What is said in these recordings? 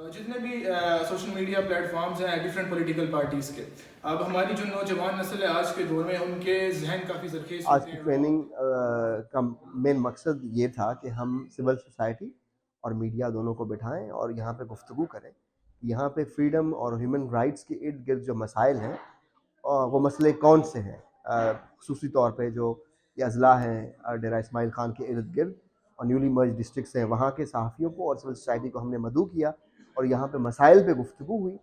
جتنے بھی social media plate forms ہیں ڈفرینٹ پولیٹیکل پارٹیز کے، اب ہماری جو نوجوان نسل ہے آج کے دور میں ان کے ذہن کافی زرخیز آج ہوتے کی ہیں. ٹریننگ کا مین مقصد یہ تھا کہ ہم سول سوسائٹی اور میڈیا دونوں کو بٹھائیں اور یہاں پہ گفتگو کریں. یہاں پہ فریڈم اور ہیومن رائٹس کے ارد گرد جو مسائل ہیں وہ مسئلے کون سے ہیں، خصوصی طور پہ جو یہ اضلاع ہیں ڈیرہ اسماعیل خان کے ارد گرد اور نیولی مرج ڈسٹرکٹس ہیں، وہاں کے صحافیوں کو اور سول سوسائٹی کو ہم نے مدعو کیا اور یہاں پہ مسائل پہ گفتگو ہوئی.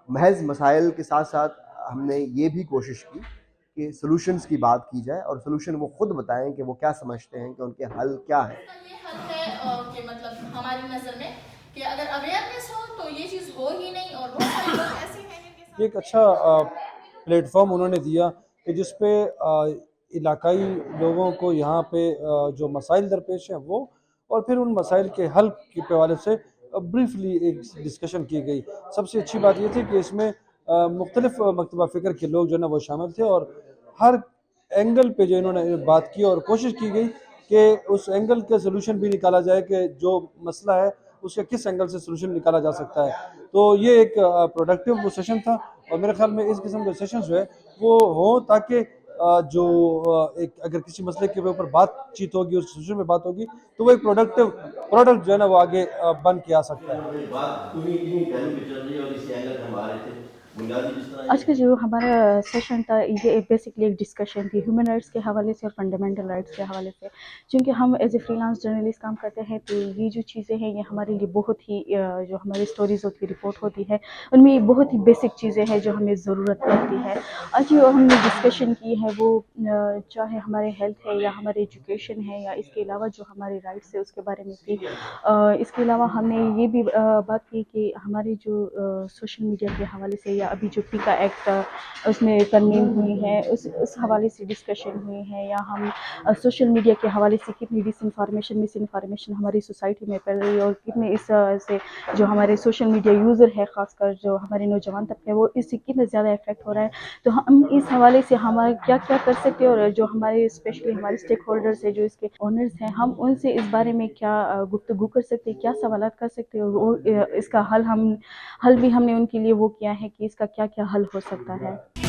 محض مسائل کے ساتھ ساتھ ہم نے یہ بھی کوشش کی کہ سلوشنز کی بات کی جائے اور سلوشن وہ خود بتائیں کہ وہ کیا سمجھتے ہیں کہ ان کے حل کیا ہیں. یہ حل ہے کہ مطلب ہماری نظر میں کہ اگر اویئرنیس ہو تو یہ چیز ہو ہی نہیں، اور بہت سارے لوگ ایسے ہیں یہ ایک اچھا پلیٹ فارم انہوں نے دیا کہ جس پہ علاقائی لوگوں کو یہاں پہ جو مسائل درپیش ہیں وہ، اور پھر ان مسائل کے حل کے حوالے سے بریفلی ایک ڈسکشن کی گئی. سب سے اچھی بات یہ تھی کہ اس میں مختلف مکتبہ فکر کے لوگ جو ہے نا وہ شامل تھے، اور ہر اینگل پہ جو انہوں نے بات کی اور کوشش کی گئی کہ اس اینگل کا سلوشن بھی نکالا جائے کہ جو مسئلہ ہے اس کا کس اینگل سے سلوشن نکالا جا سکتا ہے. تو یہ ایک پروڈکٹیو سیشن تھا، اور میرے خیال میں اس قسم کے سیشنز جو ہے وہ ہوں تاکہ جو ایک اگر کسی مسئلے کے اوپر بات چیت ہوگی اور سلوشن میں بات ہوگی تو وہ ایک پروڈکٹیو پروڈکٹ جو ہے نا وہ آگے بن کے آ سکتا ہے. آج کا جو ہمارا سیشن تھا یہ بیسکلی ایک ڈسکشن تھی ہیومن رائٹس کے حوالے سے اور فنڈامنٹل رائٹس کے حوالے سے. چونکہ ہم as a freelance journalist کام کرتے ہیں تو یہ جو چیزیں ہیں یہ ہمارے لیے بہت ہی جو ہماری اسٹوریز ہوتی ہے رپورٹ ہوتی ہے ان میں بہت ہی بیسک چیزیں ہیں جو ہمیں ضرورت پڑتی ہے. آج جو ہم نے ڈسکشن کی ہے وہ چاہے ہمارے ہیلتھ ہے یا ہمارے ایجوکیشن ہے یا اس کے علاوہ جو ہمارے رائٹس ہے اس کے بارے میں تھی. اس کے علاوہ ہم نے یہ بھی بات کی کہ ہماری جو سوشل میڈیا کے حوالے سے یا ابھی جو ٹیکا ایکٹ اس میں ترمیم ہوئی ہے اس حوالے سے ڈسکشن ہوئی ہے، یا ہم سوشل میڈیا کے حوالے سے کتنی مس انفارمیشن ہماری سوسائٹی میں پھیل رہی ہے اور کتنے اس سے جو ہمارے سوشل میڈیا یوزر ہے خاص کر جو ہمارے نوجوان طبقے وہ اس سے کتنا زیادہ افیکٹ ہو رہا ہے. تو ہم اس حوالے سے ہمارے کیا کیا کر سکتے ہیں اور جو ہمارے اسپیشلی ہمارے اسٹیک ہولڈرز ہیں جو اس کے اونرز ہیں ہم ان سے اس بارے میں کیا گفتگو کر سکتے ہیں، کیا سوالات کر سکتے ہیں، اور اس کا حل بھی ہم نے ان کے لیے وہ کیا ہے کہ اس کا کیا کیا حل ہو سکتا ہے.